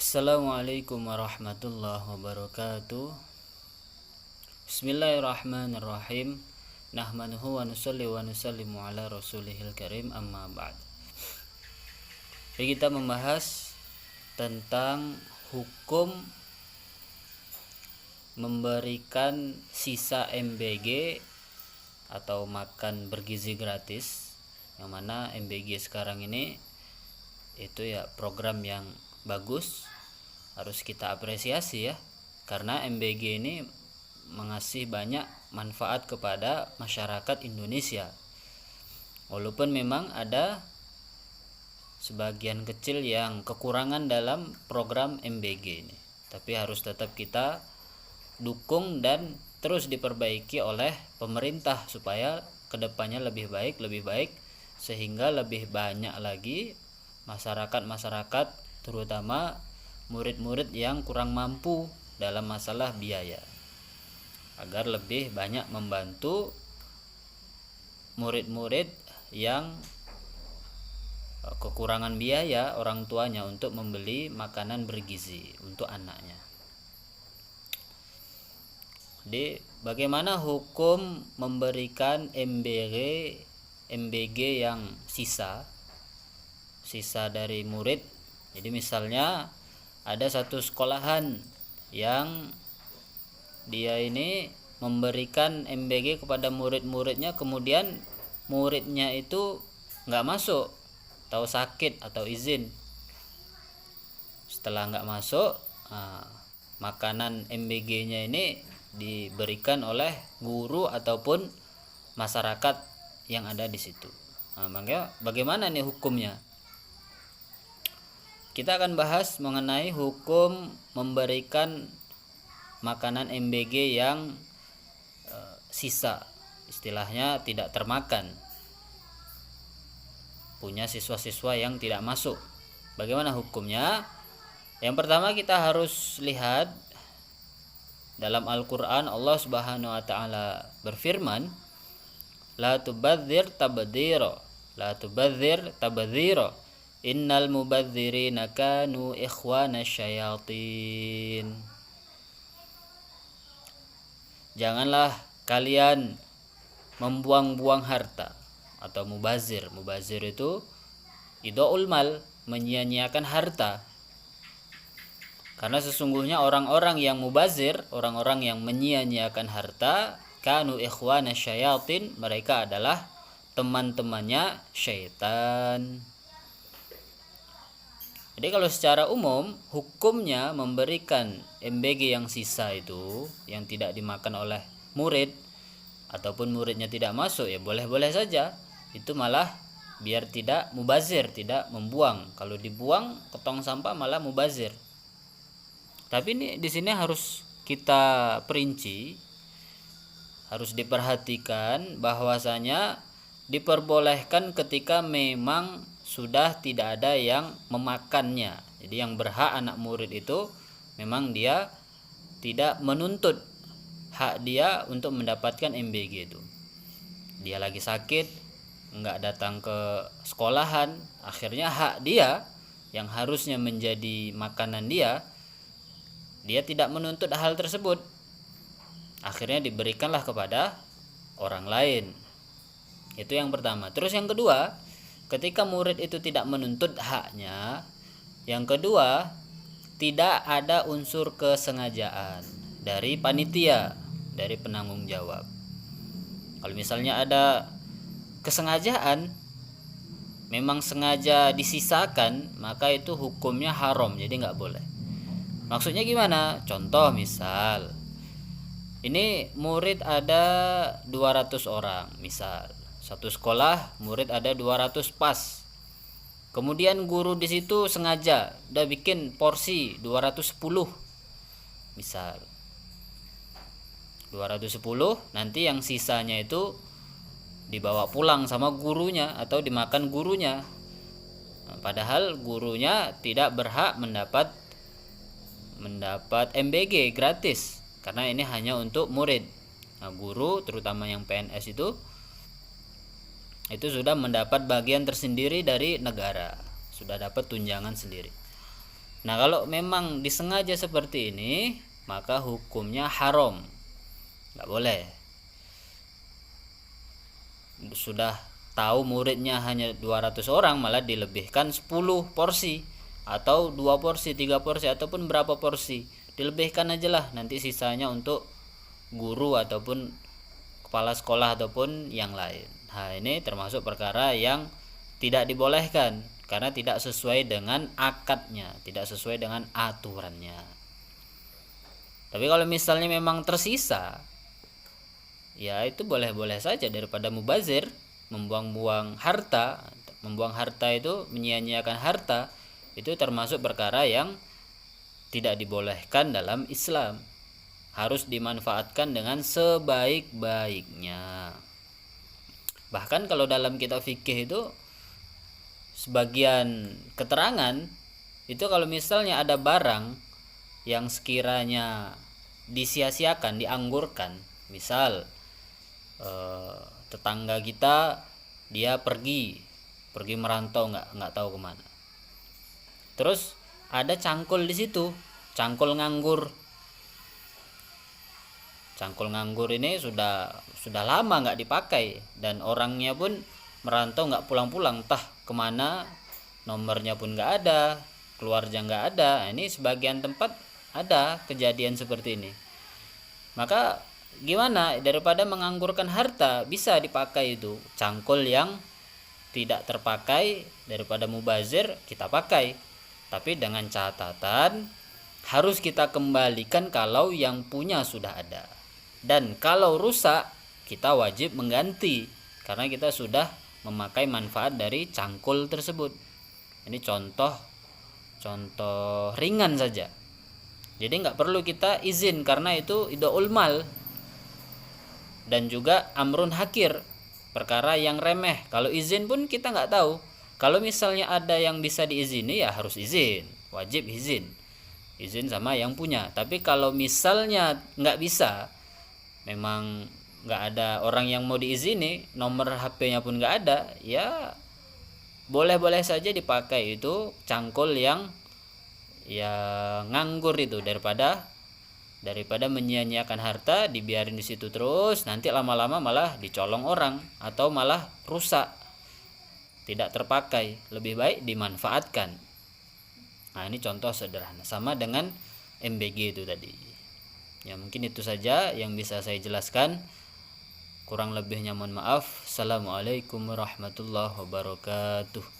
Assalamualaikum warahmatullahi wabarakatuh. Bismillahirrahmanirrahim. Nahmaduhu wa nusalli wa nusallimu ala rasulihil karim, amma ba'd. Jadi kita membahas tentang hukum memberikan sisa MBG atau makan bergizi gratis, yang mana MBG sekarang ini itu ya program yang bagus, harus kita apresiasi ya, karena MBG ini mengasih banyak manfaat kepada masyarakat Indonesia. Walaupun memang ada sebagian kecil yang kekurangan dalam program MBG ini, tapi harus tetap kita dukung dan terus diperbaiki oleh pemerintah supaya kedepannya lebih baik, sehingga lebih banyak lagi masyarakat terutama murid-murid yang kurang mampu dalam masalah biaya, agar lebih banyak membantu murid-murid yang kekurangan biaya orang tuanya untuk membeli makanan bergizi untuk anaknya. Jadi bagaimana hukum memberikan MBG yang sisa dari murid? Jadi misalnya ada satu sekolahan yang dia ini memberikan MBG kepada murid-muridnya, kemudian muridnya itu nggak masuk, atau sakit atau izin. Setelah nggak masuk, makanan MBG-nya ini diberikan oleh guru ataupun masyarakat yang ada di situ. Makanya bagaimana nih hukumnya? Kita akan bahas mengenai hukum memberikan makanan MBG yang sisa, istilahnya tidak termakan, punya siswa-siswa yang tidak masuk. Bagaimana hukumnya? Yang pertama kita harus lihat dalam Al-Quran, Allah Subhanahu wa Ta'ala berfirman, La tubadzir tabadzira, innal mubadzirina kanu ikhwana syayatin. Janganlah kalian membuang-buang harta, atau mubazir. Mubazir itu idha'ul mal, menyia-nyiakan harta. Karena sesungguhnya orang-orang yang mubazir, orang-orang yang menyia-nyiakan harta, kanu ikhwana syayatin, mereka adalah teman-temannya syaitan. Jadi kalau secara umum hukumnya memberikan MBG yang sisa itu, yang tidak dimakan oleh murid ataupun muridnya tidak masuk, ya boleh-boleh saja. Itu malah biar tidak mubazir, tidak membuang. Kalau dibuang ke tong sampah malah mubazir. Tapi ini di sini harus kita perinci, harus diperhatikan bahwasanya diperbolehkan ketika memang sudah tidak ada yang memakannya. Jadi yang berhak anak murid itu memang dia tidak menuntut hak dia untuk mendapatkan MBG itu. Dia lagi sakit, enggak datang ke sekolahan, akhirnya hak dia yang harusnya menjadi makanan dia tidak menuntut hal tersebut. Akhirnya diberikanlah kepada orang lain. Itu yang pertama. Terus yang kedua, ketika murid itu tidak menuntut haknya, yang kedua, tidak ada unsur kesengajaan dari panitia, dari penanggung jawab. Kalau misalnya ada kesengajaan, memang sengaja disisakan, maka itu hukumnya haram, jadi nggak boleh. Maksudnya gimana? Contoh misal, ini murid ada 200 orang, misal satu sekolah murid ada 200 pas. Kemudian guru di situ sengaja udah bikin porsi 210. Misal 210, nanti yang sisanya itu dibawa pulang sama gurunya atau dimakan gurunya. Padahal gurunya tidak berhak mendapat MBG gratis, karena ini hanya untuk murid. Guru terutama yang PNS itu sudah mendapat bagian tersendiri dari negara, sudah dapat tunjangan sendiri. Nah, kalau memang disengaja seperti ini, maka hukumnya haram, nggak boleh. Sudah tahu muridnya hanya 200 orang, malah dilebihkan 10 porsi atau 2 porsi, 3 porsi, ataupun berapa porsi, dilebihkan aja lah, nanti sisanya untuk guru ataupun kepala sekolah ataupun yang lain. Nah, ini termasuk perkara yang tidak dibolehkan karena tidak sesuai dengan akadnya, tidak sesuai dengan aturannya. Tapi kalau misalnya memang tersisa, ya itu boleh-boleh saja, daripada mubazir, membuang-buang harta. Membuang harta itu, menyia-nyiakan harta, itu termasuk perkara yang tidak dibolehkan dalam Islam. Harus dimanfaatkan dengan sebaik-baiknya. Bahkan kalau dalam kitab fikih itu sebagian keterangan itu, kalau misalnya ada barang yang sekiranya disia-siakan, dianggurkan, misal tetangga kita dia pergi merantau, nggak tahu kemana, terus ada cangkul di situ, cangkul nganggur. Cangkul nganggur ini sudah lama nggak dipakai, dan orangnya pun merantau nggak pulang-pulang, entah kemana, nomornya pun nggak ada, keluarga nggak ada. Nah, ini sebagian tempat ada kejadian seperti ini. Maka gimana, daripada menganggurkan harta, bisa dipakai itu cangkul yang tidak terpakai, daripada mubazir kita pakai, tapi dengan catatan harus kita kembalikan kalau yang punya sudah ada. Dan kalau rusak, kita wajib mengganti karena kita sudah memakai manfaat dari cangkul tersebut. Ini contoh ringan saja. Jadi nggak perlu kita izin karena itu idaul mal, dan juga amrun hakir, perkara yang remeh. Kalau izin pun kita nggak tahu. Kalau misalnya ada yang bisa diizini, ya harus izin, wajib izin sama yang punya. Tapi kalau misalnya nggak bisa, memang nggak ada orang yang mau diizini, nomor HP-nya pun nggak ada, ya boleh-boleh saja dipakai itu cangkul yang nganggur itu, daripada menyia-nyiakan harta, dibiarin di situ terus, nanti lama-lama malah dicolong orang atau malah rusak, tidak terpakai. Lebih baik dimanfaatkan. Nah, ini contoh sederhana, sama dengan MBG itu tadi. Ya, mungkin itu saja yang bisa saya jelaskan. Kurang lebihnya mohon maaf. Assalamualaikum warahmatullahi wabarakatuh.